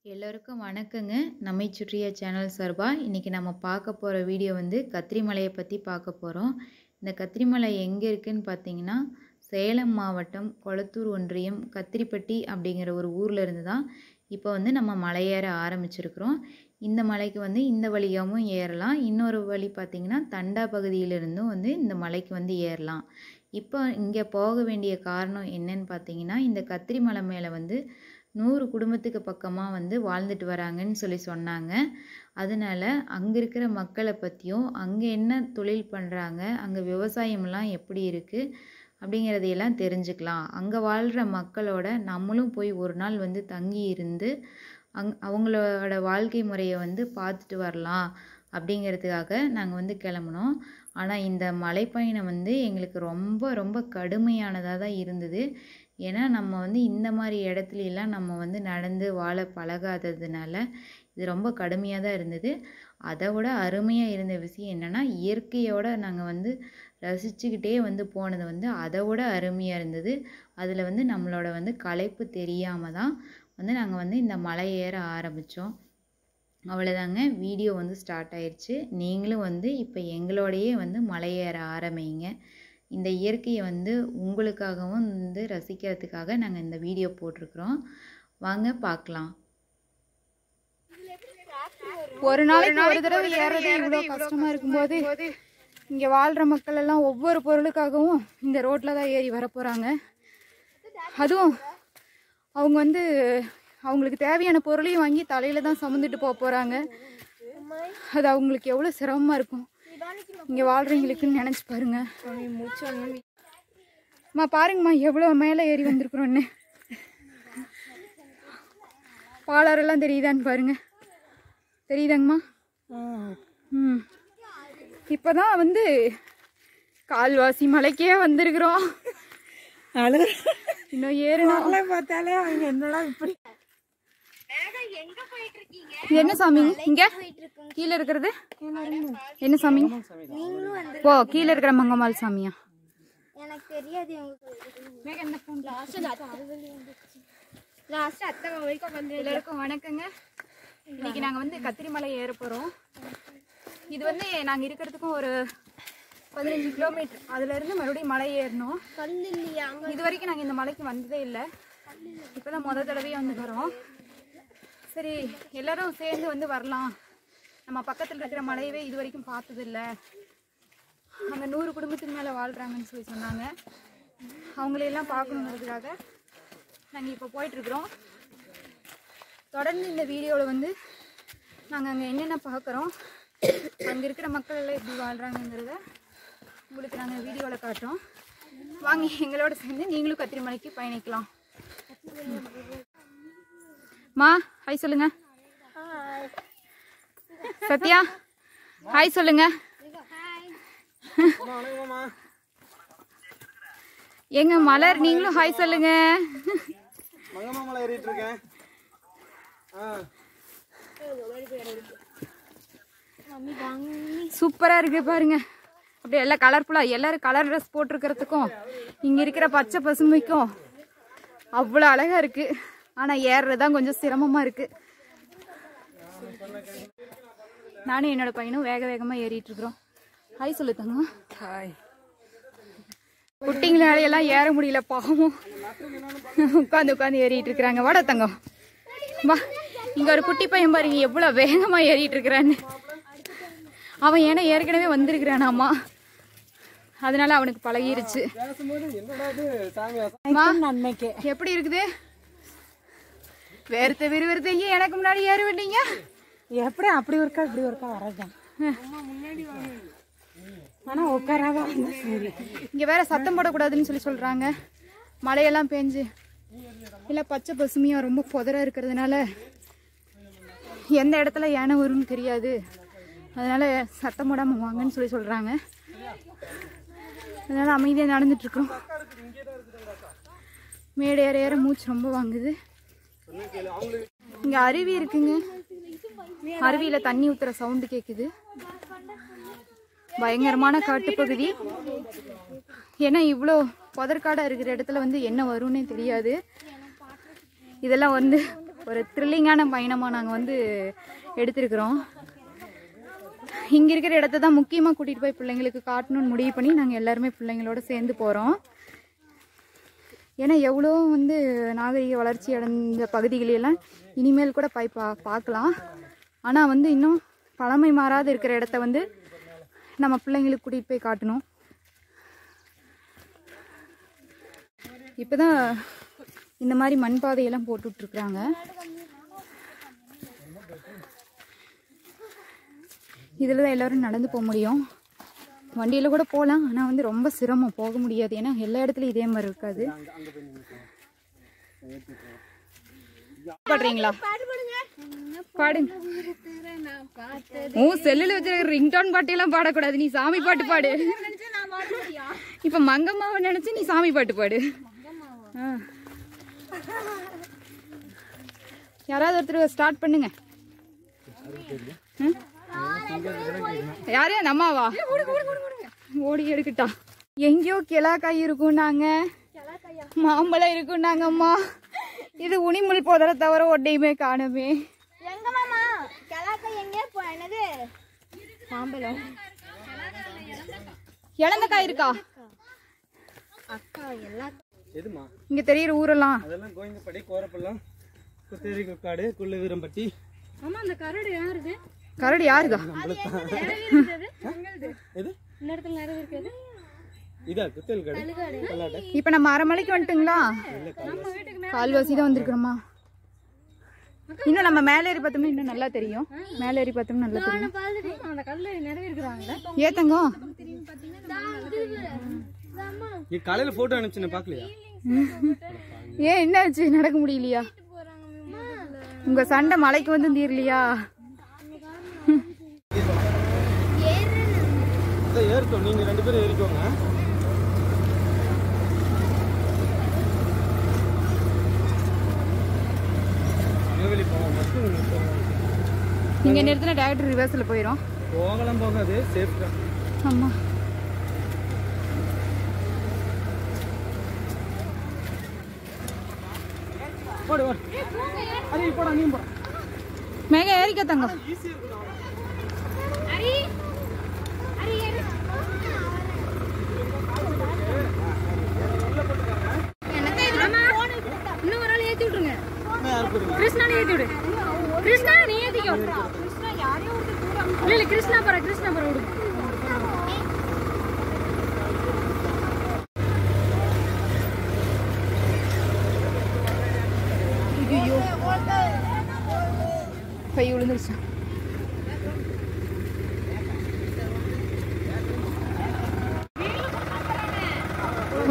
எல்லோருக்கும் வணக்கங்க. நம்மை சுற்றிய சேனல் சார்பா இன்னைக்கு நம்ம பார்க்க போகிற வீடியோ வந்து கத்திரி மலையை பற்றி பார்க்க போகிறோம். இந்த கத்திரி மலை எங்கே இருக்குன்னு பார்த்தீங்கன்னா, சேலம் மாவட்டம் கொளத்தூர் ஒன்றியம் கத்திரிப்பட்டி அப்படிங்கிற ஒரு ஊரில் இருந்து தான் இப்போ வந்து நம்ம மலையேற ஆரம்பிச்சிருக்கிறோம். இந்த மலைக்கு வந்து இந்த வழியாகவும் ஏறலாம். இன்னொரு வழி பார்த்திங்கன்னா தண்டா பகுதியிலிருந்தும் வந்து இந்த மலைக்கு வந்து ஏறலாம். இப்போ இங்கே போக வேண்டிய காரணம் என்னன்னு பார்த்தீங்கன்னா, இந்த கத்திரி மலை மேலே வந்து 100 குடும்பத்துக்கு பக்கமாக வந்து வாழ்ந்துட்டு வராங்கன்னு சொல்லி சொன்னாங்க. அதனால அங்கே இருக்கிற மக்களை பற்றியும் அங்கே என்ன தொழில் பண்ணுறாங்க, அங்கே விவசாயம்லாம் எப்படி இருக்குது அப்படிங்கிறதையெல்லாம் தெரிஞ்சுக்கலாம். அங்கே வாழ்கிற மக்களோட நம்மளும் போய் ஒரு நாள் வந்து தங்கி இருந்து அவங்களோட வாழ்க்கை முறையை வந்து பார்த்துட்டு வரலாம் அப்படிங்கிறதுக்காக நாங்கள் வந்து கிளம்புனோம். ஆனால் இந்த மலைப்பயணம் வந்து எங்களுக்கு ரொம்ப ரொம்ப கடுமையானதாக தான் இருந்தது. ஏன்னா நம்ம வந்து இந்த மாதிரி இடத்துலலாம் நம்ம வந்து நடந்து வாழ பழகாததுனால இது ரொம்ப கடுமையாக தான் இருந்தது. அதை விட அருமையாக இருந்த விஷயம் என்னென்னா, இயற்கையோடு நாங்கள் வந்து ரசிச்சுக்கிட்டே வந்து போனது வந்து அதை விட அருமையாக இருந்தது. அதில் வந்து நம்மளோட வந்து களைப்பு தெரியாமல் தான் வந்து நாங்கள் வந்து இந்த மலை ஏற ஆரம்பித்தோம். அவ்வளோதாங்க, வீடியோ வந்து ஸ்டார்ட் ஆயிடுச்சு. நீங்களும் வந்து இப்போ எங்களோடையே வந்து மலை ஏற ஆரம்பிங்க. இந்த இயற்கையை வந்து உங்களுக்காகவும் வந்து ரசிக்கிறதுக்காக நாங்கள் இந்த வீடியோ போட்டிருக்கிறோம். வாங்க பார்க்கலாம். ஒரு நாளைக்கு ஒரு தடவை ஏறதே இவ்வளோ கஷ்டமாக இருக்கும்போது இங்கே வாழ்கிற மக்கள் எல்லாம் ஒவ்வொரு பொருளுக்காகவும் இந்த ரோட்டில் தான் ஏறி வர போகிறாங்க. அதுவும் அவங்க வந்து அவங்களுக்கு தேவையான பொருளையும் வாங்கி தலையில் தான் சுமந்துட்டு போக போகிறாங்க. அது அவங்களுக்கு எவ்வளோ சிரமமாக இருக்கும் இங்கே வாழ்கிறவங்களுக்குன்னு நினச்சி பாருங்க. அம்மா பாருங்கம்மா எவ்வளோ மேலே ஏறி வந்திருக்குறோன்னு. பாலாரெல்லாம் தெரியுதான்னு பாருங்க. தெரியுதாங்கம்மா? இப்போ தான் வந்து கால்வாசி மலைக்கே வந்திருக்கிறோம். இன்னும் ஏறினால பார்த்தாலே அவங்க என்னடா இப்படி. என்ன சாமி இங்க கீழே இருக்கிறது? என்ன சாமி? ஓ, கீழே இருக்கிற மங்கம்மாள் சாமியா? எனக்கு தெரியாது. எல்லாருக்கும் வணக்கங்க. இன்னைக்கு நாங்கள் வந்து கத்திரி மலை ஏற போகிறோம். இது வந்து நாங்கள் இருக்கிறதுக்கும் ஒரு 15 கிலோமீட்டர். அதுலேருந்து மறுபடியும் மலை ஏறணும். இது வரைக்கும் நாங்கள் இந்த மலைக்கு வந்ததே இல்லை. இப்போ தான் முதல் தடவையாக வந்து வரோம். சரி, எல்லோரும் சேர்ந்து வந்து வரலாம். நம்ம பக்கத்தில் இருக்கிற மலையவே இது வரைக்கும் பார்த்ததில்லை. அங்கே 100 குடும்பத்துக்கு மேலே வாழ்கிறாங்கன்னு சொல்லி சொன்னாங்க. அவங்களையெல்லாம் பார்க்கணுங்கிறதுக்காக நாங்கள் இப்போ போயிட்டுருக்குறோம். தொடர்ந்து இந்த வீடியோவில் வந்து நாங்கள் அங்கே என்னென்ன பார்க்குறோம், அங்கே இருக்கிற மக்கள் எல்லாம் எப்படி வாழ்கிறாங்கங்கிறத உங்களுக்கு நாங்கள் வீடியோவில் காட்டுறோம். வாங்க எங்களோட சேர்ந்து நீங்களும் கத்திரி மலைக்கு பயணிக்கலாம். மா ஹாய் சொல்லுங்க. சத்யா ஹாய் சொல்லுங்க. எங்க மலர் நீங்களும் ஹாய் சொல்லுங்க. சூப்பரா இருக்கு பாருங்க. அப்படியே எல்லாம் கலர்ஃபுல்லா எல்லாரும் கலர் ட்ரெஸ் போட்டிருக்கிறதுக்கும் இங்க இருக்கிற பச்சை பசுமைக்கும் அவ்வளோ அழகா இருக்கு. ஆனா ஏறுறதுதான் கொஞ்சம் சிரமமா இருக்கு. நானும் என்னோட பையனும் வேக வேகமா ஏறிட்டு இருக்கிறோம். ஹாய் சொல்லு தங்கம். ஹாய். குட்டிங்களாலையெல்லாம் ஏற முடியல பாவம், உட்காந்து உட்காந்து ஏறிட்டு இருக்கிறாங்க. வாடா தங்கம் வா. இங்க ஒரு குட்டி பையன் பாருங்க எவ்வளவு வேகமா ஏறிட்டு இருக்கிறான்னு. அவன் ஏன்னா ஏற்கனவே வந்திருக்கிறானாமா, அதனால அவனுக்கு பழகிருச்சு. எப்படி இருக்குது? வேர்த்த விறுவிறுத்த எனக்கு முன்னாடி ஏற வேண்டீங்க. எப்படி அப்படி ஒருக்கா இப்படி ஒருக்கா வரதான். ஆனா உட்காராத. இங்க வேற சத்தம் போடக்கூடாதுன்னு சொல்லி சொல்றாங்க. மழையெல்லாம் பேஞ்சு இல்லை பச்சை பசுமையா ரொம்ப புதரா இருக்கிறதுனால எந்த இடத்துல யானை வரும்னு தெரியாது. அதனால சத்தம் போடாம வாங்கன்னு சொல்லி சொல்றாங்க. அதனால அமைதியாக நடந்துட்டு இருக்கோம். மேடு ஏற ஏற மூச்சு ரொம்ப வாங்குது. இங்க அருவி இருக்குங்க. அருவியில தண்ணி ஊத்துற சவுண்டு கேக்குது. பயங்கரமான காட்டுப்பகுதி. ஏன்னா இவ்வளோ புதற்காடா இருக்கிற இடத்துல வந்து என்ன வரும்னே தெரியாது. இதெல்லாம் வந்து ஒரு த்ரில்லிங்கான பயணமாக நாங்கள் வந்து எடுத்திருக்கிறோம். இங்கே இருக்கிற இடத்த தான் முக்கியமாக கூட்டிகிட்டு போய் பிள்ளைங்களுக்கு காட்டணும்னு முடிவு பண்ணி நாங்கள் எல்லாருமே பிள்ளைங்களோட சேர்ந்து போகிறோம். ஏன்னா எவ்வளோ வந்து நாகரிக வளர்ச்சி அடைந்த பகுதிகளெல்லாம் இனிமேல் கூட போய் பார்க்கலாம். ஆனால் வந்து இன்னும் பழமை மாறாத இருக்கிற இடத்த வந்து நம்ம பிள்ளைங்களுக்கு கூட்டிகிட்டு போய் காட்டணும். இப்போ தான் இந்த மாதிரி மண் பாதையெல்லாம் போட்டுட்ருக்குறாங்க. இதில் தான் எல்லோரும் நடந்து போக முடியும். வண்டியில் கூட போகலாம், ஆனால் வந்து ரொம்ப சிரமம், போக முடியாது. ஏன்னா எல்லா இடத்துலையும் இதே மாதிரி இருக்காது. பாடுறீங்களா? பாடுங்க. செல்லுல வச்சிருக்க ரிங்டோன் பாட்டெல்லாம் பாடக்கூடாது, நீ சாமி பாட்டு பாடு. இப்ப மங்கம்மாவை நினைச்சு நீ சாமி பாட்டு பாடு. யாராவது ஒருத்தர் ஸ்டார்ட் பண்ணுங்க. யாரு நம்மாவா? ஓடி எடுக்கிட்டா. எங்கேயோ கிளாக்காய் இருக்கும்னாங்க, மாம்பழம் இருக்கும்னாங்க அம்மா. இது உனிமுள் போதல தவிர ஒன்றையுமே காணுமே. எங்க மாமா கிளாக்காய் எங்கே போனது? மாம்பழம் இளந்தக்காய் இருக்கா? அக்கா எல்லாம் எதுமா இங்க தெரியுற ஊரெல்லாம் அதெல்லாம் கோயந்தப்பட்டி, கோரப்பள்ளம், குத்தேரி, குக்காடு, குள்ள வீரம்பட்டி. ஆமா அந்த கரடு யாருது? கரடி யாருதா? எது இந்த இடத்துல நிறைய இருக்குது. இதா குத்தேல் காடு கல்லாட்டை. இப்ப நம்ம அரை மலைக்கு வந்துட்டுங்களா? கால்வாசி தான் வந்திருக்கிறோமா? இன்னும் நம்ம மேலே ஏறி பார்த்தோம்னா இன்னும் நல்லா தெரியும். மேலே ஏறி பார்த்தோம்னா நல்லா தெரியும். அந்த கல்ல நிறைய இருக்கிறாங்க. ஏத்தங்கம் காலையில போட்டோ அனுப்பிச்சு பாக்கலையா? ஏன் என்ன ஆச்சு? நடக்க முடியலையா? உங்க சண்டை மலைக்கு வந்து தீரலையா? ஏறிட்டோம், நீங்க 2 பேரும் ஏறிக்கோங்க. இங்க நிறுத்தின டைரக்ட் ரிவர்ஸ்ல போயிடும். போகலாம், போகாது, சேஃப் தான். ஆமா. போடு போடு. அரி போடா, நீ போடா. மேக ஏறிக்க தங்கம். இன்னும் ஒரு ஆள் ஏத்தி விட்டுருங்க. கிருஷ்ணா நீ ஏத்தி விடு. கிருஷ்ணா நீ ஏத்திக்கோ. இல்ல கிருஷ்ணா பர விடு. ஐயோ கை விழுந்துருச்சு.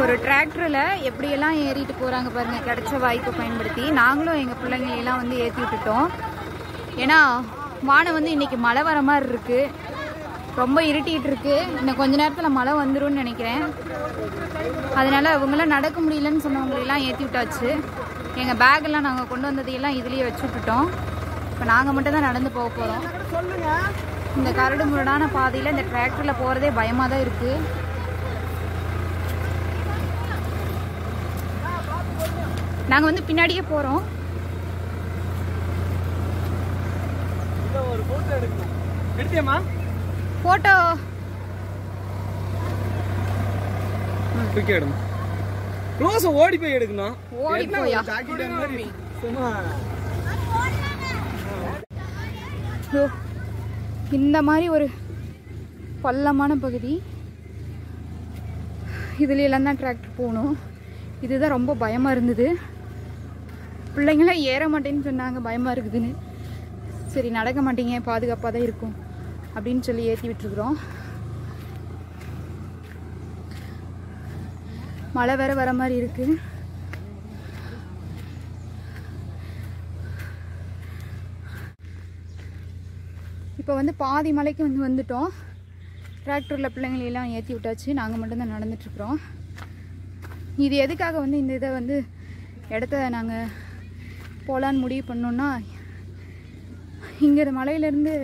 ஒரு டிராக்டரில் எப்படியெல்லாம் ஏறிட்டு போகிறாங்க பாருங்கள், கிடைச்ச வாய்ப்பை பயன்படுத்தி. நாங்களும் எங்கள் பிள்ளைங்களையெல்லாம் வந்து ஏற்றி விட்டுட்டோம். ஏன்னா வானம் வந்து இன்றைக்கி மழை வர மாதிரி இருக்குது, ரொம்ப இருட்டிகிட்டு இருக்குது. இன்னும் கொஞ்ச நேரத்தில் மழை வந்துடும் நினைக்கிறேன். அதனால் இவங்களாம் நடக்க முடியலன்னு சொன்னவங்களெல்லாம் ஏற்றி விட்டாச்சு. எங்கள் பேக்கெல்லாம் நாங்கள் கொண்டு வந்ததையெல்லாம் இதுலேயே வச்சு விட்டுட்டோம். இப்போ நாங்கள் மட்டும் தான் நடந்து போக போகிறோம். இந்த கரடு முரடான பாதையில் இந்த டிராக்டரில் போகிறதே பயமாக தான் இருக்குது. நாங்கள் வந்து பின்னாடியே போகிறோம். ஒரு போட்டோ எடுக்கணும். எடுத்தியம்மா ஃபோட்டோ? குயிக்கா எடுக்கணும். க்ளோஸ் ஓடி போய் எடுக்கணும். ஓடி போயா? சும்மா இந்த மாதிரி ஒரு பள்ளமான பகுதி, இதுல எல்லாம் தான் டிராக்டர் போகணும். இதுதான் ரொம்ப பயமாக இருந்தது. பிள்ளைங்களாம் ஏற மாட்டேன்னு சொன்னாங்க, பயமாக இருக்குதுன்னு. சரி நடக்க மாட்டீங்க, பாதுகாப்பாக தான் இருக்கும் அப்படின்னு சொல்லி ஏற்றி விட்டுருக்குறோம். மழை வேற வர மாதிரி இருக்குது. இப்போ வந்து பாதி மலைக்கு வந்துட்டோம். டிராக்டரில் பிள்ளைங்களெல்லாம் ஏற்றி விட்டாச்சு. நாங்கள் மட்டும்தான் நடந்துட்டுருக்குறோம். இது எதுக்காக வந்து இந்த இதை வந்து இடத்த நாங்கள் போகலான்னு முடிவு பண்ணோன்னா, இங்கே மலையிலேருந்து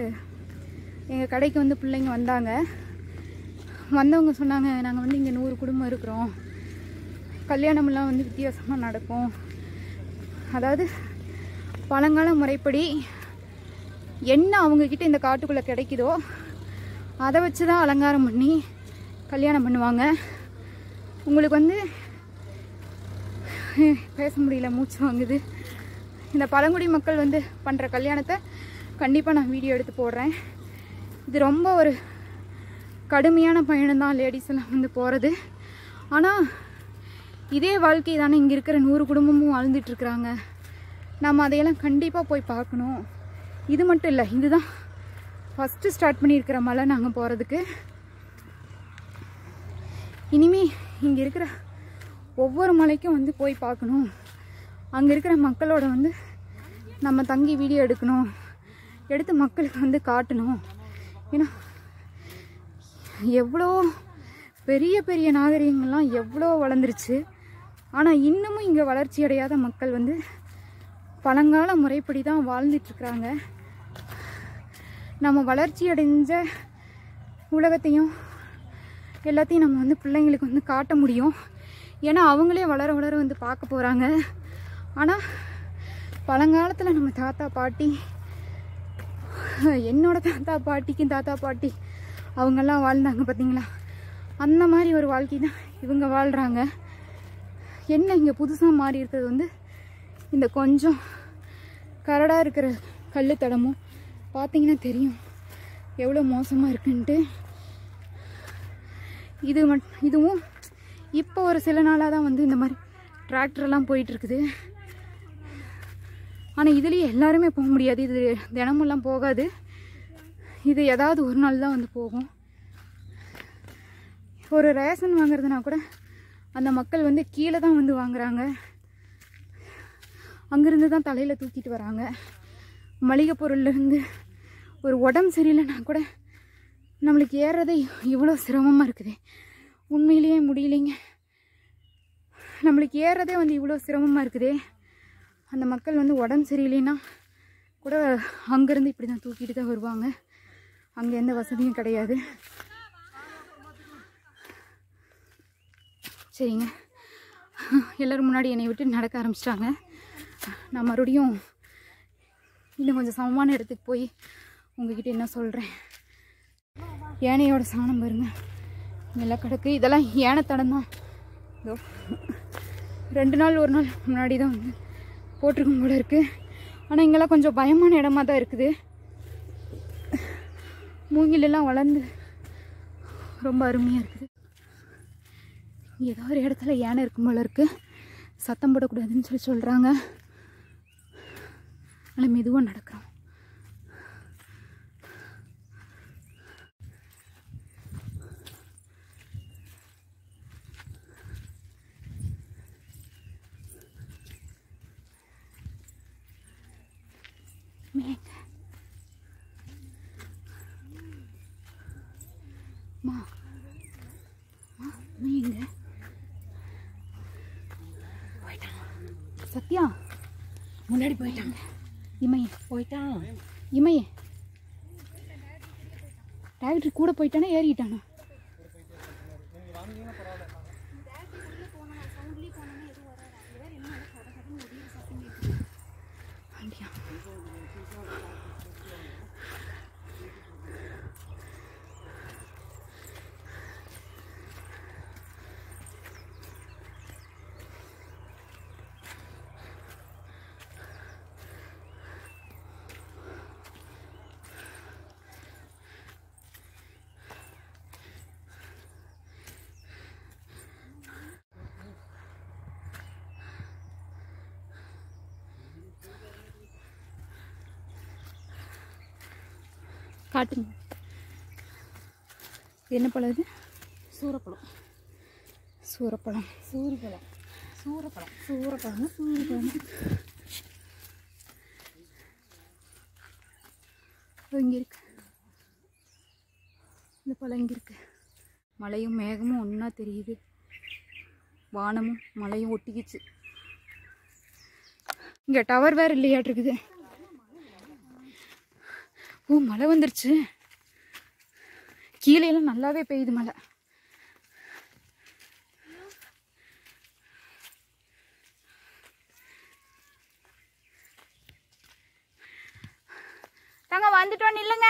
எங்கள் கடைக்கு வந்து பிள்ளைங்க வந்தாங்க. வந்தவங்க சொன்னாங்க, நாங்கள் வந்து இங்கே 100 குடும்பம் இருக்கிறோம், கல்யாணமெல்லாம் வந்து வித்தியாசமாக நடக்கும். அதாவது பழங்கால முறைப்படி என்ன அவங்கக்கிட்ட இந்த காட்டுக்குள்ளே கிடைக்குதோ அதை வச்சு தான் அலங்காரம் பண்ணி கல்யாணம் பண்ணுவாங்க. உங்களுக்கு வந்து பேச முடியல, மூச்சு வாங்குது. இந்த பழங்குடி மக்கள் வந்து பண்ணுற கல்யாணத்தை கண்டிப்பாக நான் வீடியோ எடுத்து போடுறேன். இது ரொம்ப ஒரு கடுமையான பயணம் தான் லேடிஸ் எல்லாம் வந்து போகிறது. ஆனால் இதே வாழ்க்கை தானே இங்கே இருக்கிற 100 குடும்பமும் வாழ்ந்துட்டுருக்குறாங்க. நம்ம அதையெல்லாம் கண்டிப்பாக போய் பார்க்கணும். இது மட்டும் இல்லை, இதுதான் ஃபஸ்ட்டு ஸ்டார்ட் பண்ணியிருக்கிற மலை நாங்கள் போகிறதுக்கு. இனிமே இங்கே இருக்கிற ஒவ்வொரு மலைக்கும் வந்து போய் பார்க்கணும். அங்கே இருக்கிற மக்களோட வந்து நம்ம தங்கி வீடியோ எடுக்கணும், எடுத்து மக்களுக்கு வந்து காட்டணும். ஏன்னா எவ்வளோ பெரிய பெரிய நாகரிகங்கள்லாம் எவ்வளோ வளர்ந்துருச்சு. ஆனால் இன்னமும் இங்கே வளர்ச்சி அடையாத மக்கள் வந்து பழங்கால முறைப்படி தான் வாழ்ந்துட்டுருக்குறாங்க. நம்ம வளர்ச்சி அடைஞ்ச உலகத்தையும் எல்லாத்தையும் நம்ம வந்து பிள்ளைங்களுக்கு வந்து காட்ட முடியும். ஏன்னா அவங்களே வளர வளர வந்து பார்க்க போகிறாங்க. ஆனால் பழங்காலத்தில் நம்ம தாத்தா பாட்டி, என்னோட தாத்தா பாட்டி அவங்கெல்லாம் வாழ்ந்தாங்க பார்த்தீங்களா, அந்த மாதிரி ஒரு வாழ்க்கை தான் இவங்க வாழ்கிறாங்க. என்ன இங்கே புதுசாக மாறி இருக்கிறது வந்து இந்த கொஞ்சம் கரடாக இருக்கிற கல் தடமும் பார்த்தீங்கன்னா தெரியும் எவ்வளோ மோசமாக இருக்குன்ட்டு. இதுவும் இப்போ ஒரு சில நாளாக தான் வந்து இந்த மாதிரி டிராக்டர்லாம் போயிட்டுருக்குது. ஆனால் இதுலேயே எல்லாருமே போக முடியாது, இது தினமெல்லாம் போகாது. இது ஏதாவது ஒரு நாள் தான் வந்து போகும். ஒரு ரேஷன் வாங்குறதுனா கூட அந்த மக்கள் வந்து கீழே தான் வந்து வாங்குறாங்க, அங்கேருந்து தான் தலையில் தூக்கிட்டு வராங்க. மளிகை பொருள்லேருந்து ஒரு உடம்பு சரியில்லைன்னா கூட நம்மளுக்கு ஏறுறதே இவ்வளோ சிரமமாக இருக்குது. உண்மையிலேயே முடியலைங்க, நம்மளுக்கு ஏறுறதே வந்து இவ்வளோ சிரமமாக இருக்குது. அந்த மக்கள் வந்து உடம்பு சரியில்லைன்னா கூட அங்கேருந்து இப்படி தான் தூக்கிட்டு தான் வருவாங்க. அங்கே எந்த வசதியும் கிடையாது. சரிங்க, எல்லோரும் முன்னாடி என்னை விட்டு நடக்க ஆரம்பிச்சிட்டாங்க. நான் மறுபடியும் இன்னும் கொஞ்சம் சமமான இடத்துக்கு போய் உங்ககிட்ட என்ன சொல்கிறேன். யானையோட சாணம் பாருங்க நல்லா கிடக்கு. இதெல்லாம் யானை தடம் தான். இதோ 2 நாள் ஒரு நாள் முன்னாடி தான் வந்து போட்டிருக்கும் போல இருக்குது. ஆனால் இங்கெல்லாம் கொஞ்சம் பயமான இடமா தான் இருக்குது. மூங்கிலெல்லாம் வளர்ந்து ரொம்ப அருமையாக இருக்குது. ஏதோ ஒரு இடத்துல யானை இருக்கும் போல இருக்குது. சத்தம் போடக்கூடாதுன்னு சொல்லி சொல்கிறாங்க. ஆனால் மெதுவாக நடக்கிறோம். சத்யா முன்னாடி போயிட்டாங்க. இமையே போயிட்டான். இமையே டிராக்டர் கூட போயிட்டானா ஏறிட்டானா? அப்படியா? காட்டுங்க. என்ன பழம் இது? சூரப்பழம். சூரப்பழம். சூரிப்பழம். சூரப்பழம். சூரப்பழம். சூரிப்பழம். இங்கே இருக்கு. இந்த பழம் இங்கே இருக்கு. மலையும் மேகமும் ஒன்றா தெரியுது. வானமும் மலையும் ஒட்டிக்கிச்சு. இங்கே டவர் வேறு இல்லையாட்டிருக்குது. ஓ, மழை வந்துருச்சு. கீழே எல்லாம் நல்லாவே பெய்யுது மழை. நாங்க வந்துட்டோம் இல்லைங்க.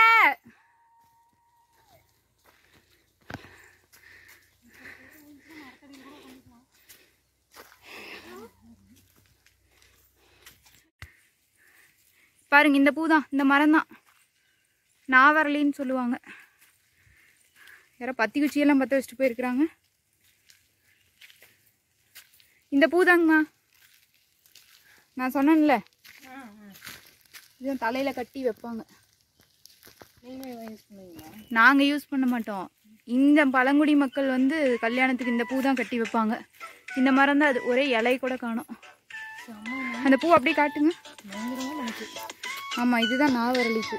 பாருங்க இந்த பூ தான், இந்த மரம் தான் நாவரளின்னு சொல்லுவாங்க. யாரோ பத்தி குச்சியெல்லாம் பற்ற வச்சுட்டு போயிருக்கிறாங்க. இந்த பூ தாங்கம்மா நான் சொன்னேன்ல, இதுதான் தலையில கட்டி வைப்பாங்க. நாங்க யூஸ் பண்ண மாட்டோம். இந்த பழங்குடி மக்கள் வந்து கல்யாணத்துக்கு இந்த பூ தான் கட்டி வைப்பாங்க. இந்த மரம் தான் அது, ஒரே இலை கூட காணும். அந்த பூ அப்படியே காட்டுங்க. ஆமா இதுதான் நாவரளி பூ.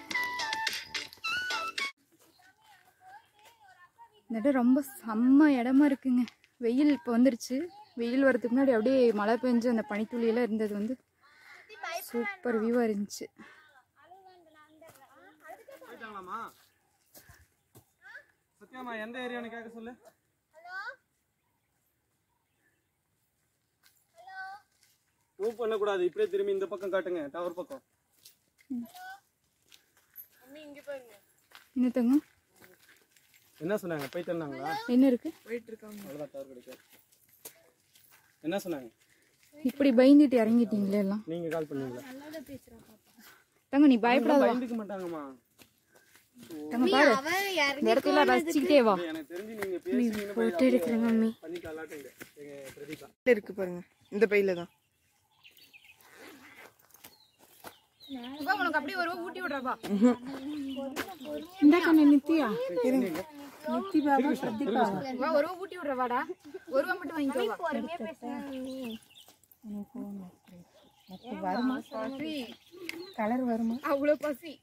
இந்த இடம் ரொம்ப செம்ம இடமா இருக்குங்க. வெயில் இப்போ வந்துருச்சு. வெயில் வரதுக்கு முன்னாடி அப்படியே மழை பெஞ்சு அந்த பனித்துளியெல்லாம் இருந்தது வந்து சூப்பர் வியூவாக இருந்துச்சு. சத்யாமா எந்த ஏரியான்னு கேட்க சொல்லு. மூவ் பண்ணக்கூடாது, இப்படியே திரும்பி இந்த பக்கம் காட்டுங்க, டவர் பக்கம். என்னத்தங்க என்ன சொன்னாங்க? போயிட்டு வந்தாங்களா? என்ன இருக்கு? போயிட்டு இருக்காங்க, அவ்வளோதான் டவர் கிடைக்காது. என்ன சொன்னாங்க? இப்படி பயந்துட்டு இறங்கிட்டீங்களே எல்லாம். நீங்க கால் பண்ணீங்களா? தங்க நீ பயப்படாத, பயந்துக்க மாட்டாங்கம்மா. தங்க பாரு இந்த இடத்துல ரசிச்சுக்கிட்டே வா. எனக்கு தெரிஞ்சு நீங்க பேசுறீங்க போட்டோ எடுக்கிறேன் மம்மி. பண்ணிக்கலாட்டீங்க. எங்க பிரதீபா இருக்கு பாருங்க, இந்த பையில தான். உனக்கு அப்படியே ஒரு ஊட்டி விடுறப்பா. இந்த கண்ணு நித்தியா நித்தி பாபா சத்தி பாபா வா ஒரு ஊட்டி விடுறவாடா. ஒருவா மட்டும் வாங்கிக்கோ. பொறுமையா பேசுறேன். வருமா? கலர் வருமா? அவ்வளோ பசி.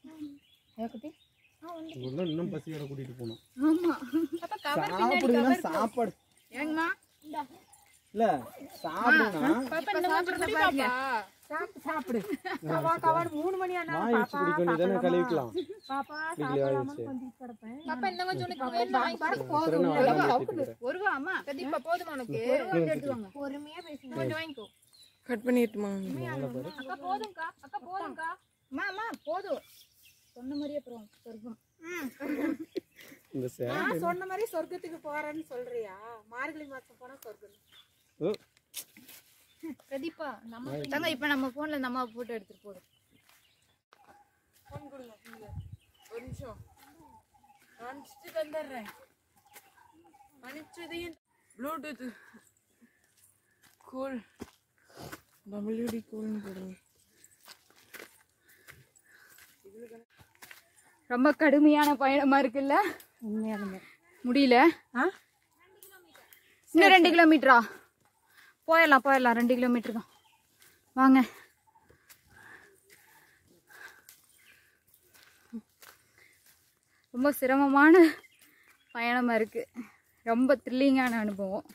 இன்னும் பசியோட கூட்டிட்டு போகணும். ஆமா அப்ப கவர் பின்னாடி சாப்பாடு ஏங்கம்மா இல்ல சாப்பிடுனா பாப்பா இந்த சாப்பிடுறத பாருங்க. சாப்பிடு. கவர் 3 மணி ஆனா வாய் வச்சு குடிக்க வேண்டியதானே, கழுவிக்கலாம். பாப்பா சாப்பிடாம கொஞ்சம் கிடப்பேன். பாப்பா இந்த கொஞ்சம் உனக்கு வேணும்னா வாங்கிக்கோ. ஒருவா அம்மா கண்டிப்பா போதுமா உனக்கு? ஒருவா எடுத்துவாங்க. பொறுமையா பேசுங்க. கொஞ்சம் வாங்கிக்கோ. கட் பண்ணிட்டுமா? அக்கா போதும்க்கா, அக்கா போதும்க்கா. அம்மா அம்மா போதும். சொன்ன மாதிரியே அப்புறம் சொர்க்கம். இந்த நான் சொன்ன மாதிரி சொர்க்கத்துக்கு போறேன்னு சொல்றியா? மார்கழி மாசம் போனா சொர்க்கம். பிரதீபா நம்ம தங்க இப்ப நம்ம போன்ல நம்ம போட்டோ எடுத்துட்டு போறோம். ஃபோன் கொடுங்க நீங்க. ஒரு நிமிஷம் அனுப்பிச்சு தந்துடுறேன். அனுப்பிச்சதையும் ப்ளூடூத் கூல் WD கூல்னு போடுங்க. ரொம்ப கடுமையான பயணமா இருக்குல்ல? உண்மையாலுமே முடியல. இன்னும் 2 கிலோமீட்டரா? போயிடலாம் 2 கிலோமீட்டர் தான். வாங்க. ரொம்ப சிரமமான பயணமா இருக்கு. ரொம்ப த்ரில்லிங்கான அனுபவம்.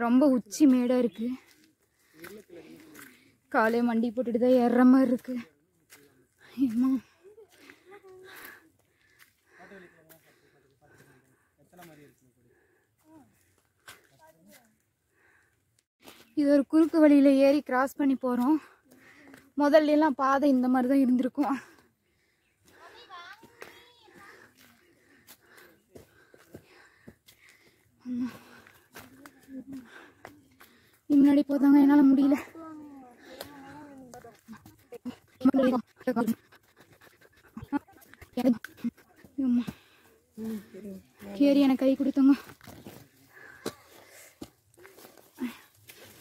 ரொம்ப உச்சி மேடா இருக்கு. காலை மண்டி போட்டுட்டு தான் ஏறுற மாதிரி இருக்கு. ஏம்மா இது ஒரு குறுக்கு வழியில ஏறி கிராஸ் பண்ணி போறோம். முதல்ல எல்லாம் பாதை இந்த மாதிரி தான் இருந்திருக்கும். முன்னாடி போதாங்க, என்னால முடியல. கேரி எனக்கு கை கொடுத்தோங்க.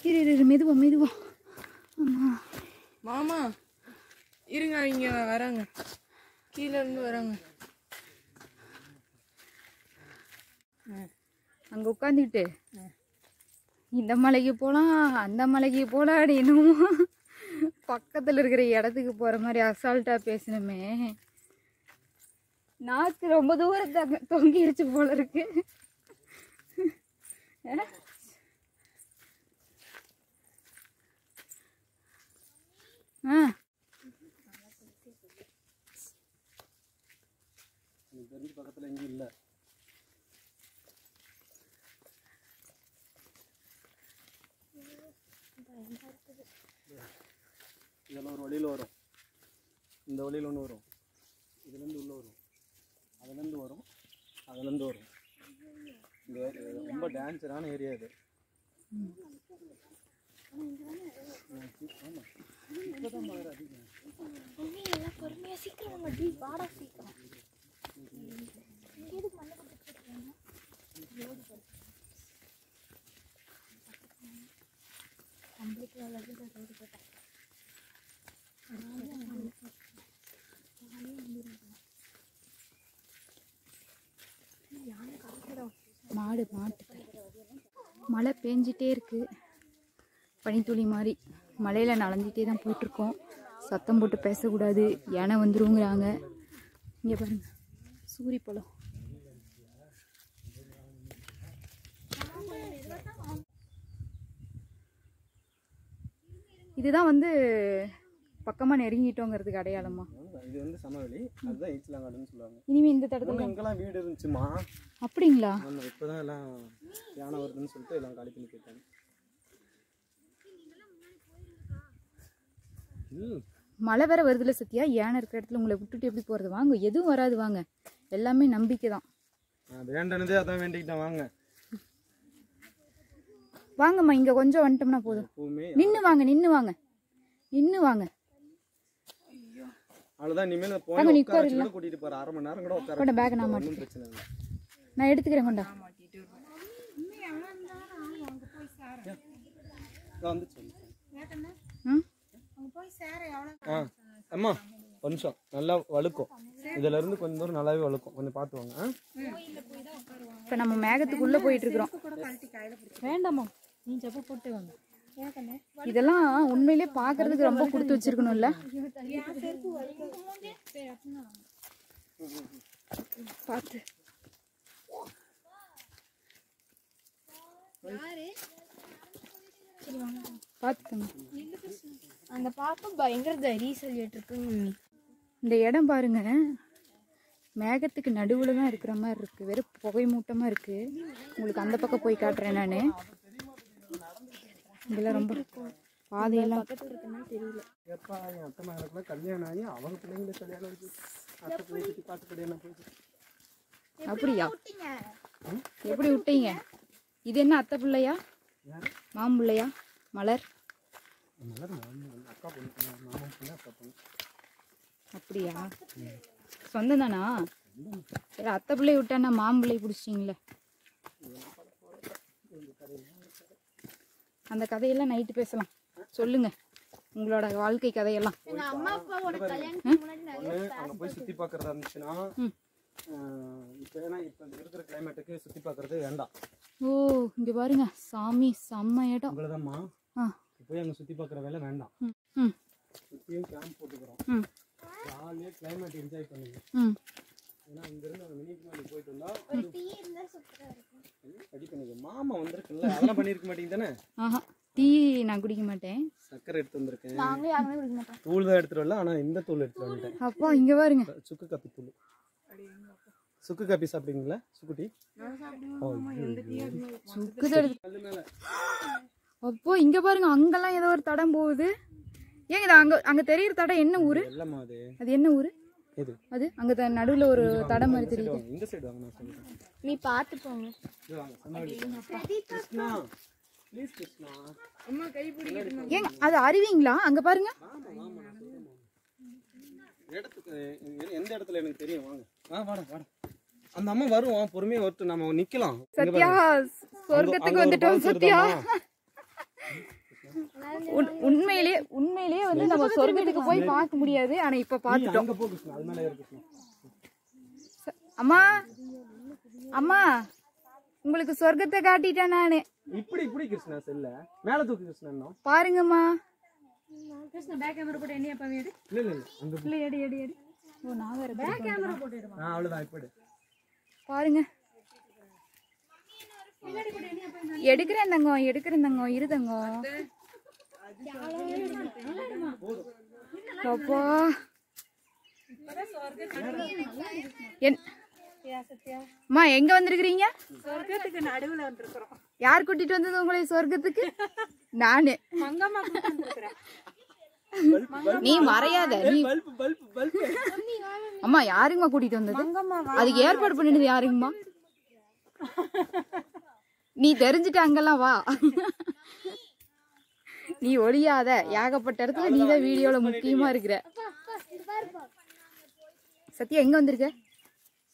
இரு மெதுவா மெதுவா. மாமா இருங்க, இங்க வராங்க, கீழே இருந்து வராங்க. அங்க உட்காந்துக்கிட்டு இந்த மலைக்கு போலாம் அந்த மலைக்கு போலாம் அப்படின்னு பக்கத்துல இருக்கிற இடத்துக்கு போற மாதிரி அசால்ட்டா பேசணுமே. நாக்கு ரொம்ப தூரம் தொங்கிருச்சு போல இருக்கு. தெரிஞ்சு பக்கத்துல எங்கேயும் இல்லை. இதெல்லாம் ஒரு வழியில் வரும், இந்த வழியில் ஒன்று வரும், இதுலேருந்து உள்ளே வரும், அதுலேருந்து வரும், அதுலேருந்து வரும். இந்த ரொம்ப டேஞ்சரான ஏரியா இது. ஆமாம், இப்போ தான் மழை அதிகம். பொறுமையாக சீக்கிரம் வாடி, வாடா சீக்கிரம். மாடு மாட்டு மழை பெஞ்சிட்டே இருக்கு, பனித்துளி மாதிரி மழையில் நனைஞ்சிட்டே தான் போயிட்டுருக்கோம். சத்தம் போட்டு பேசக்கூடாது, யானை வந்துருங்கிறாங்க. இங்கே பாருங்க சூரி பழம். இதுதான் வந்து பக்கமாக நெருங்கிட்டோங்கிறதுக்கு அடையாளமா? இது வந்து சமவெளி, அதுதான் ஈச்சலாங்காடுன்னு சொல்லுவாங்க. இனிமே இந்த தடவை இங்கெல்லாம் வீடு இருந்துச்சுமா. அப்படிங்களா? நம்ம இப்போதான் எல்லாம் யானை வருதுன்னு சொல்லிட்டு எல்லாம் காலி பண்ணி போயிட்டாங்க. மழை வேற வருதுல சத்யா, யானை இருக்கிற இடத்துல உங்களை விட்டுட்டு எப்படி போறது? வாங்க, எதுவும் வராது, வாங்க, எல்லாமே நம்பிக்கை தான். வேண்டானதே அதான் வேண்டிக்கிட்டேன். வாங்க வாங்கம்மா, இங்க கொஞ்சம் வந்துட்டோம்னா போதும். நின்று வாங்க, நின்று வாங்க, நின்று வாங்க. அவ்வளோதான், இனிமேல் கூட்டிட்டு போற 1/2 மணி நேரம் கூட உட்கார. கொண்ட பேக் நான் மாட்டேன், பிரச்சனை இல்லை, நான் எடுத்துக்கிறேன். கொண்டா அம்மா ஒரு நிமிஷம், நல்லா வழுக்கும், இதுல இருந்து கொஞ்சம் தூரம் நல்லாவே வழுக்கும், கொஞ்சம் பார்த்து வாங்க. இப்போ நம்ம மேகத்துக்குள்ள போயிட்டு இருக்கிறோம். வேண்டாமா, நீ செப்பல் போட்டு வாங்க. இதெல்லாம் உண்மையிலே பாக்குறதுக்கு ரொம்ப கொடுத்து வச்சிருக்கணும்ல. பார்த்து பார்த்துக்கோங்க. அந்த பாப்பா பயங்கர தைரியசாலியாட்டு இருக்குங்க. இந்த இடம் பாருங்க, மேகத்துக்கு நடுவில் தான் இருக்கிற மாதிரி இருக்கு, வெறும் புகை மூட்டமாக இருக்கு. உங்களுக்கு அந்த பக்கம் போய் காட்டுறேன் நான். இதெல்லாம் ரொம்ப பாதையெல்லாம் தெரியல. எப்பா என் அத்தை மகளுக்குலாம் கல்யாணம் ஆகி அவங்க பிள்ளைங்களுக்கு கல்யாணம் ஆகி அத்தை பிள்ளை சுற்றி பார்த்து கல்யாணம் போயிடுச்சு. அப்படியா? எப்படி விட்டீங்க? இது என்ன அத்தை பிள்ளையா மாம்பிள்ளையா? மலர் மலர் அக்கா பொண்ணு, மாமன் பொண்ணு, அக்கா பொண்ணு. அப்படியா? சொந்தம் தானா? சரி, அத்தை பிள்ளை விட்டானா மாம்பிள்ளை பிடிச்சிட்டிங்களே. அந்த கதையெல்லாம் நைட்டு பேசலாம், சொல்லுங்க உங்களோட வாழ்க்கை கதையெல்லாம். அங்கே போய் சுற்றி பார்க்குறதா இருந்துச்சுன்னா இப்போ ஏன்னா இப்போ இருக்கிற கிளைமேட்டுக்கு சுற்றி பார்க்குறது வேண்டாம். ஓ, இங்கே பாருங்க சாமி, செம்ம இடம். உங்களதாம்மா. போய் அங்கே சுற்றி பார்க்குற வேலை வேண்டாம். சுற்றியும் கேம்ப் போட்டுக்கிறோம், ஜாலியாக கிளைமேட் என்ஜாய் பண்ணுங்க. ஏன்னா இங்கேருந்து ஒரு மினிக்கு மேலே போயிட்டு வந்தா ரெடி பண்ணிக்க. மாமா வந்திருக்குல்ல, அதெல்லாம் பண்ணியிருக்க மாட்டீங்க தானே? ஆஹா, டீ நான் குடிக்க மாட்டேன். சக்கரை எடுத்து வந்திருக்கேன், யாருமே குடிக்க மாட்டோம். தூள் தான் எடுத்துட்டு வரல, ஆனால் இந்த தூள் எடுத்துட்டு வந்துட்டேன். அப்பா இங்கே பாருங்க, சுக்கு காப்பி தூள். சுக்கு காப்பி சாப்பிட்டீங்களா? சுக்கு டீ. அப்போ இங்க பாருங்க, அங்கெல்லாம் ஏதோ ஒரு தடம் போகுது. ஏங்க இது அங்க தெரியுற தடம் என்ன ஊரு? அது என்ன ஊரு? அது அங்க நடுவுல ஒரு தடம் மாதிரி தெரியுது. இந்த சைடு வாங்க, நான் சொல்றேன். நீ பாத்து போங்க. கிருஷ்ணா ப்ளீஸ் கிருஷ்ணா. அம்மா கை பிடிக்கிட்டு. ஏங்க அது அருவிங்களா? அங்க பாருங்க. இடத்துக்கு எந்த இடத்துல எனக்கு தெரியும், வாங்க. வாடா வாடா. அந்த அம்மா வரும், பொறுமையா வரட்டும், நம்ம நிக்கலாம். சத்யா சொர்க்கத்துக்கு வந்துட்டோம் சத்யா. உண்மையிலேயே வந்து நம்ம சொர்க்கத்துக்கு போய் பார்க்க முடியாது, ஆனா இப்ப பாத்துட்டோம். அங்க போ கிருஷ்ணா, அது மேல ஏறு கிருஷ்ணா. அம்மா அம்மா, உங்களுக்கு சொர்க்கத்தை காட்டிட்டேன் நானு. இப்படி இப்படி கிருஷ்ணா செல்ல மேல தூக்கு கிருஷ்ணா. இன்னும் பாருங்கம்மா. கிருஷ்ணா பேக் கேமரா போட்டு என்ன அப்பா எடு. இல்ல அங்க இல்ல எடு. ஓ, நான் வேற பேக் கேமரா போட்டுடுமா. அவ்வளவுதான். இப்படி பாருங்க. எடுக்கிறேன் தங்கம், இரு தங்கம். அப்பா அம்மா எங்க வந்திருக்கிறீங்க? சொர்க்கத்துக்கு நடுவுல வந்திருக்கிறோம். யார் கூட்டிட்டு வந்தது உங்களை சொர்க்கத்துக்கு? நானு. மங்கம்மா கூட்டிட்டு வந்திருக்கிறேன். நீ மறையாத நீ அம்மா யாருங்கம்மா கூட்டிட்டு வந்தது அதுக்கு ஏற்பாடு பண்ணினது யாருங்கம்மா நீ தெரிஞ்சுட்டு அங்கெல்லாம் வா நீ ஒளியாத ஏகப்பட்ட இடத்துல நீதான் வீடியோல முக்கியமா இருக்கிற சத்யா எங்க வந்திருக்க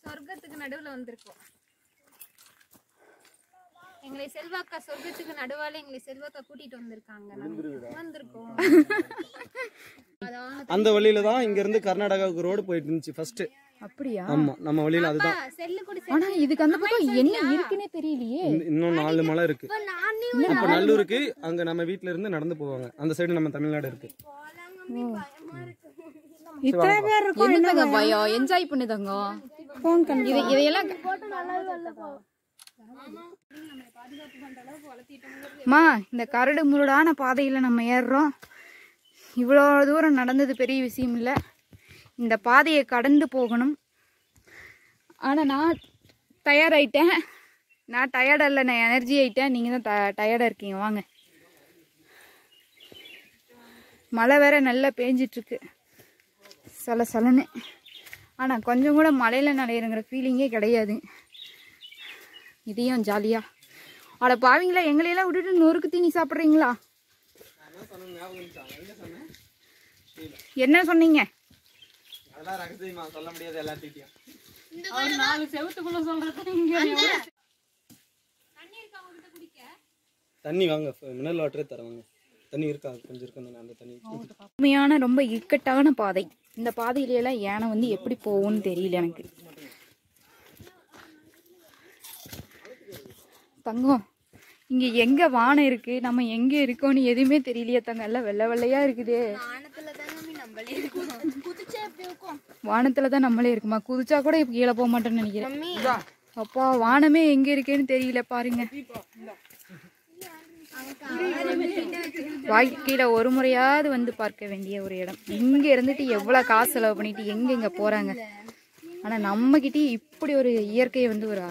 சொர்க்கத்துக்கு நடுவுல வந்திருக்கோம் எங்களை செல்வாக்கா சொர்க்கத்துக்கு நடுவால எங்களை செல்வாக்கா கூட்டிட்டு வந்திருக்காங்க வந்திருக்கோம் அந்த வழியில தான் இங்க இருந்து கர்நாடகாவுக்கு ரோடு போயிட்டு இருந்துச்சு ஃபர்ஸ்ட். அப்படியா ஆமா நம்ம வழியில அதுதான். செல்லு கூட ஆனா இதுக்கு அந்த பக்கம் என்ன இருக்குன்னே தெரியலையே இன்னும் 4 மலை இருக்கு. அப்ப நல்லூருக்கு அங்க நம்ம வீட்ல இருந்து நடந்து போவாங்க. அந்த சைடு நம்ம தமிழ்நாடு இருக்கு. என்னங்க பயம் என்ஜாய் பண்ணுதாங்க இதையெல்லாம் மா இந்த கரடு முரடான பாதையில நம்ம ஏறுறோம். இவ்வளோ தூரம் நடந்தது பெரிய விஷயம் இல்லை. இந்த பாதையை கடந்து போகணும். ஆனால் நான் தயாராகிட்டேன். நான் டயர்டாக இல்லை, நான் எனர்ஜி ஆகிட்டேன். நீங்கள் தான் டயர்டாக இருக்கீங்க. வாங்க. மழை வேற நல்லா பேஞ்சிட்ருக்கு சலன்னு. ஆனால் கொஞ்சம் கூட மழையில் நனையிறங்கிற ஃபீலிங்கே கிடையாது. இதையும் ஜாலியாக அட பாவீங்களா எங்களையெல்லாம் விட்டுட்டு நொறுக்கு தீனி சாப்பிட்றீங்களா? என்ன சொன்னீங்க? அதெல்லாம் ரகசியமா சொல்ல முடியாது எல்லாத்தையும். தண்ணி வாங்க மினரல் வாட்டரே தரவாங்க. தண்ணி இருக்கா? கொஞ்சம் இருக்கு அந்த தண்ணி. உண்மையான ரொம்ப இக்கட்டான பாதை. இந்த பாதையில எல்லாம் யானை வந்து எப்படி போகும்னு தெரியல எனக்கு. தங்கம் இங்க எங்க வானம் இருக்கு, நம்ம எங்க இருக்கோம்னு எதுவுமே தெரியலையே தங்கம். எல்லாம் வெள்ளை வெள்ளையா இருக்குது. வானத்துலதான் நம்மளே இருக்குமா? குதிச்சா கூட இப்ப கீழே போக மாட்டேன்னு நினைக்கிறேன். அப்பா வானமே எங்க இருக்குன்னு தெரியல பாருங்க. வாழ்க்கையில ஒரு முறையாவது வந்து பார்க்க வேண்டிய ஒரு இடம். இங்க இருந்துட்டு எவ்வளவு காசு செலவு பண்ணிட்டு எங்க போறாங்க. ஆனா நம்ம கிட்டே இப்படி ஒரு இயற்கையை வந்து ஒரு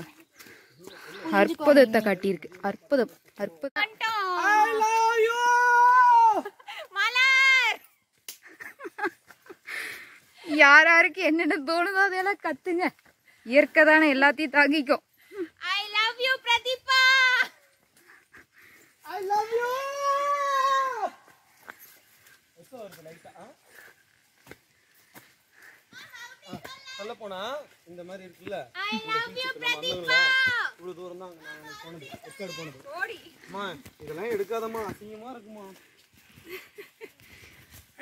அற்புதத்தை காட்டியிருக்கு. அற்புதம் அற்புதம். யாராருக்கு என்னென்ன தோணுதோ அதெல்லாம் கத்துங்க. இயற்கை தானே எல்லாத்தையும் தாங்கிக்கும். I love you Pratibha. I love you. சொல்ல போனா இந்த மாதிரி இருக்குல்ல, I love you பிரதீபா. இவ்வளவு தூரம் தான் நான் போனது. எஸ்கேட் போனது. அம்மா இதெல்லாம் எடுக்காதம்மா, அசிங்கமா இருக்குமா.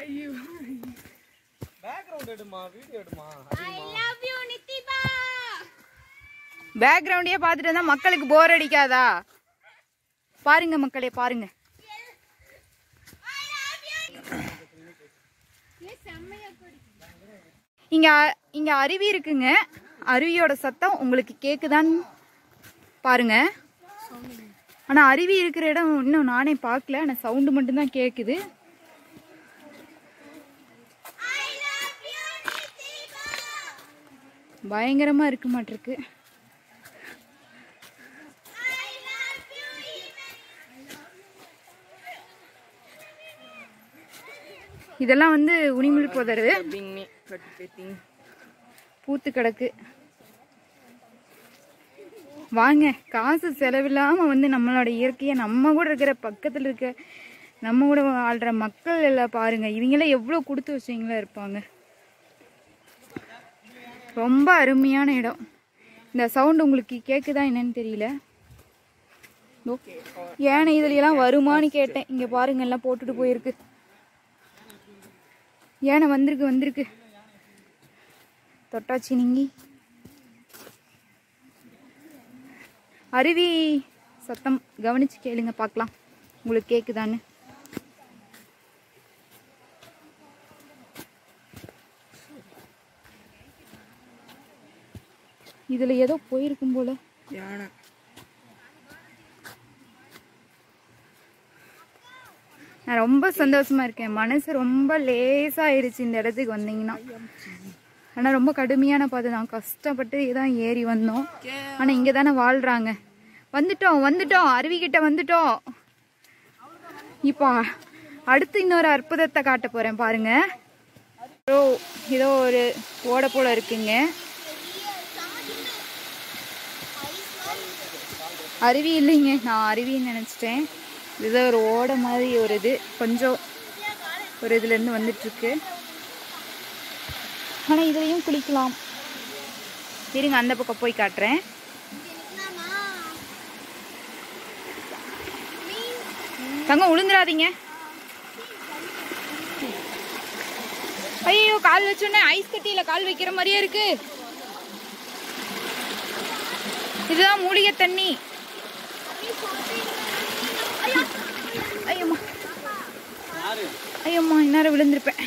ஐயோ பேக்ரவுண்ட் எடுமா, வீடியோ எடுமா. I love you Nithiba. பேக்ரவுண்டே பார்த்துட்டு இருந்தா மக்களுக்கு போர் அடிக்காதா? பாருங்க மக்களே பாருங்க. இங்க அருவி இருக்குங்க. அருவியோட சத்தம் உங்களுக்கு கேக்குதான்னு பாருங்க. ஆனா அருவி இருக்கிற இடம் இன்னும் நானே பார்க்கல. ஆனா சவுண்டு மட்டும்தான் கேக்குது. பயங்கரமா இருக்க மாட்டிருக்கு. இதெல்லாம் வந்து உனிமுள் புதரு பூத்து கிடக்கு. வாங்க, காசு செலவில்லாம வந்து நம்மளோட இயற்கையை நம்ம கூட இருக்கிற பக்கத்துல இருக்க நம்ம கூட வாழ்ற மக்கள் எல்லாம் பாருங்க. இவங்கெல்லாம் எவ்வளவு கொடுத்து வச்சவங்களா இருப்பாங்க. ரொம்ப அருமையான இடம். இந்த சவுண்ட் உங்களுக்கு கேக்குதா என்னன்னு தெரியல. ஏன்னா இதுல எல்லாம் வருமானு கேட்டேன். இங்க பாருங்க எல்லாம் போட்டுட்டு போயிருக்கு. ஏன்னா வந்திருக்கு தொட்டாச்சி நீங்கி. அருவி சத்தம் கவனிச்சு கேளுங்க பார்க்கலாம் உங்களுக்கு கேக்குதான்னு. இதுல ஏதோ போயிருக்கும் போல. நான் ரொம்ப சந்தோஷமா இருக்கேன். மனசு ரொம்ப லேசாயிருச்சு இந்த இடத்துக்கு வந்தீங்கன்னா. ஆனா ரொம்ப கடுமையான பாதை தான். கஷ்டப்பட்டு இதான் ஏறி வந்தோம். ஆனா இங்க தானே வாழ்றாங்க. வந்துட்டோம் அருவிக்கிட்ட வந்துட்டோம். இப்போ அடுத்து இன்னொரு அற்புதத்தை காட்ட போறேன் பாருங்க. ஏதோ ஒரு ஓடை போல இருக்குங்க. அருவி இல்லைங்க, நான் அருவின்னு நினச்சிட்டேன். இதுதான் ஒரு ஓடை மாதிரி ஒரு இது, கொஞ்சம் ஒரு இதுலேருந்து வந்துட்டுருக்கு. ஆனால் இதுலேயும் குளிக்கலாம். இருங்க அந்த பக்கம் போய் காட்டுறேன். தங்கம் விழுந்துடாதீங்க. ஐயோ கால் வச்சோன்னே ஐஸ் கட்டியில் கால் வைக்கிற மாதிரியே இருக்கு. இதுதான் மூலிகை தண்ணி. ஐயம்மா ஐயம்மா இந்நேரம் விழுந்திருப்பேன்.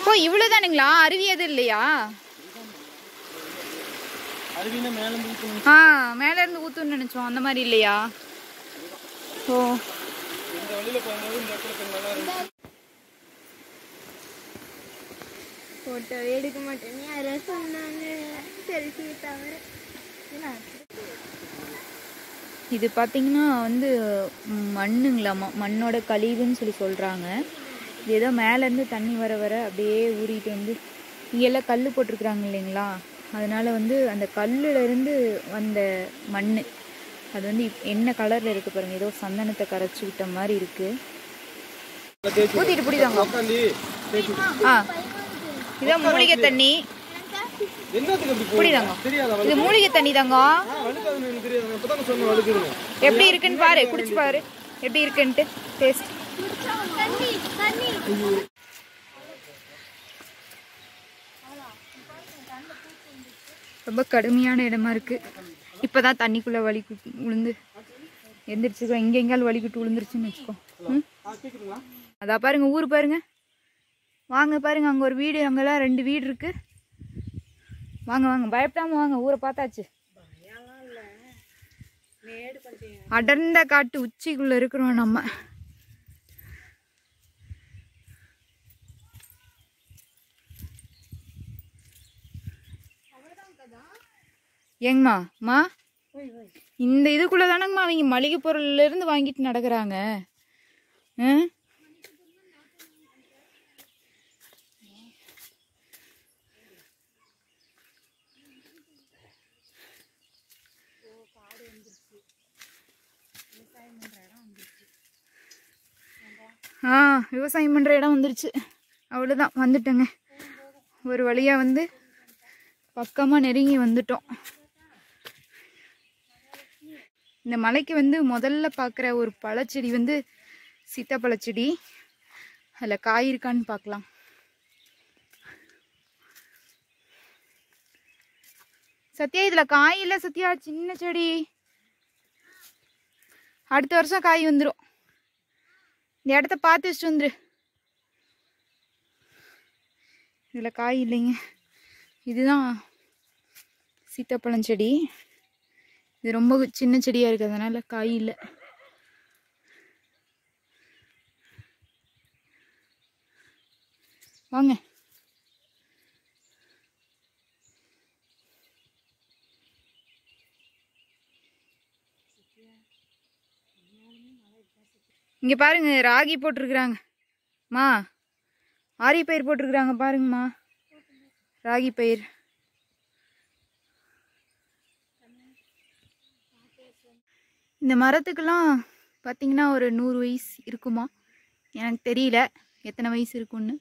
ஓ இவ்வளோதானுங்களா? அருவி எதுவும் இல்லையா? மேல இருந்து ஊத்துன்னு நினைச்சோம், அந்த மாதிரி இல்லையா? ஓ போட்டோ எடுக்க மாட்டேன் யாரோ சொன்னாங்க செல்ஃபி தவிர. இது பார்த்தீங்கன்னா வந்து மண்ணுங்களாமா, மண்ணோட கழிவுன்னு சொல்கிறாங்க. இது ஏதோ மேலேருந்து தண்ணி வர வர அப்படியே ஊறிட்டு வந்து இங்கெல்லாம் கல் போட்டிருக்குறாங்க இல்லைங்களா, அதனால வந்து அந்த கல்லுலேருந்து வந்த மண் அது வந்து என்ன கலரில் இருக்குது பாருங்கள். ஏதோ சந்தனத்தை கரைச்சி விட்ட மாதிரி இருக்குது. ஊற்றிட்டு பிடிதாங்க. இதான் மூலிகை தண்ணி. புரியுதாங்க, இது மூலிகை தண்ணி தாங்க. எப்படி இருக்குன்னு பாரு, குடிச்சு பாரு எப்படி இருக்குன்ட்டு டேஸ்ட். ரொம்ப கடுமையான இடமா இருக்கு. இப்பதான் தண்ணிக்குள்ள வலிக்குட்டு விழுந்து எந்திரிச்சுக்கோ. எங்க எங்காலும் வலிக்குட்டு விழுந்துருச்சுன்னு வச்சுக்கோ. அதான் பாருங்க ஊர் பாருங்க. வாங்க பாருங்க, அங்க ஒரு வீடு, அங்கெல்லாம் 2 வீடு இருக்கு. வாங்க வாங்க, பயப்படாம வாங்க. ஊரை பார்த்தாச்சு. அடர்ந்த காட்டு உச்சிக்குள்ள இருக்கிறோம் நம்ம. ஏங்கம்மா மா இந்த இதுக்குள்ள தானங்கம்மா அவங்க மளிகை பொருள்ல இருந்து வாங்கிட்டு நடக்கிறாங்க. விவசாயம் பண்ற இடம் வந்துருச்சு. அவ்வளவுதான், வந்துட்டேங்க. ஒரு வழியா வந்து பக்கமா நெருங்கி வந்துட்டோம். இந்த மலைக்கு வந்து முதல்ல பார்க்குற ஒரு பழச்செடி வந்து சீத்தாப்பழச்செடி. அதில் காய் இருக்கான்னு பார்க்கலாம். சத்யா இதில் காய் இல்லை சத்யா, சின்ன செடி. அடுத்த வருஷம் காய் வந்துடும். இந்த இடத்த பார்த்து வச்சுட்டு வந்துரு. இதில் காய் இல்லைங்க. இதுதான் சீத்தாப்பழம் செடி. இது ரொம்ப சின்ன செடியாக இருக்குது, அதனால காய் இல்லை. வாங்க. இங்கே பாருங்க, ராகி போட்டிருக்குறாங்க. மா ஆரி பயிர் போட்டிருக்குறாங்க பாருங்கம்மா, ராகி பயிர். இந்த மரத்துக்கெல்லாம் பார்த்தீங்கன்னா ஒரு 100 வயசு இருக்குமா, எனக்கு தெரியல எத்தனை வயசு இருக்குன்னு.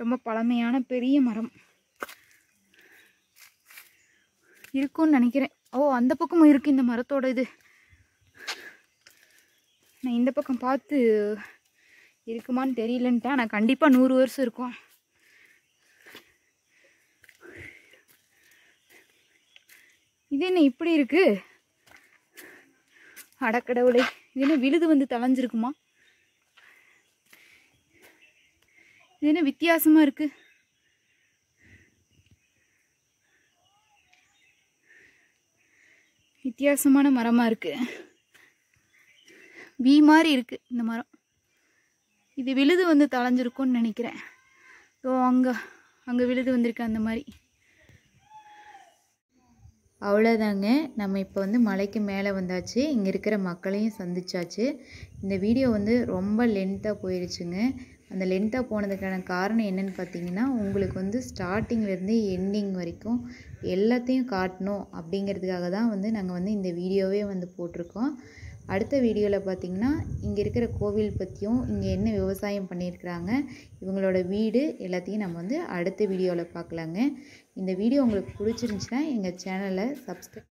ரொம்ப பழமையான பெரிய மரம் இருக்குன்னு நினைக்கிறேன். ஓ அந்த பக்கமும் இருக்குது இந்த மரத்தோட இது. நான் இந்த பக்கம் பார்த்து இருக்குமான்னு தெரியலன்ட்டேன். ஆனால் கண்டிப்பாக 100 வருஷம் இருக்கும். இது என்ன இப்படி இருக்கு? அடக்கடவுளை, இது என்ன விழுது வந்து தளைஞ்சிருக்குமா? இது என்ன வித்தியாசமா இருக்கு? வித்தியாசமான மரமா இருக்கு. வி மாதிரி இருக்கு இந்த மரம். இது விழுது வந்து தளைஞ்சிருக்கும்னு நினைக்கிறேன். ஸோ அங்கே விழுது வந்திருக்கு அந்த மாதிரி. அவ்வளோதாங்க. நம்ம இப்போ வந்து மலைக்கு மேலே வந்தாச்சு. இங்கே இருக்கிற மக்களையும் சந்திச்சாச்சு. இந்த வீடியோ வந்து ரொம்ப லென்த்தாக போயிடுச்சுங்க. அந்த லென்த்தாக போனதுக்கான காரணம் என்னென்னு பார்த்தீங்கன்னா, உங்களுக்கு வந்து ஸ்டார்டிங்லேருந்து எண்டிங் வரைக்கும் எல்லாத்தையும் காட்டணும் அப்படிங்கிறதுக்காக தான் வந்து நாங்கள் வந்து இந்த வீடியோவே வந்து போட்டிருக்கோம். அடுத்த வீடியோவில் பார்த்திங்கன்னா இங்கே இருக்கிற கோவில் பற்றியும், இங்கே என்ன விவசாயம் பண்ணியிருக்கிறாங்க, இவங்களோட வீடு எல்லாத்தையும் நம்ம வந்து அடுத்த வீடியோவில் பார்க்கலாங்க. இந்த வீடியோ உங்களுக்கு பிடிச்சிருந்துச்சுன்னா எங்கள் சேனலை சப்ஸ்கிரைப்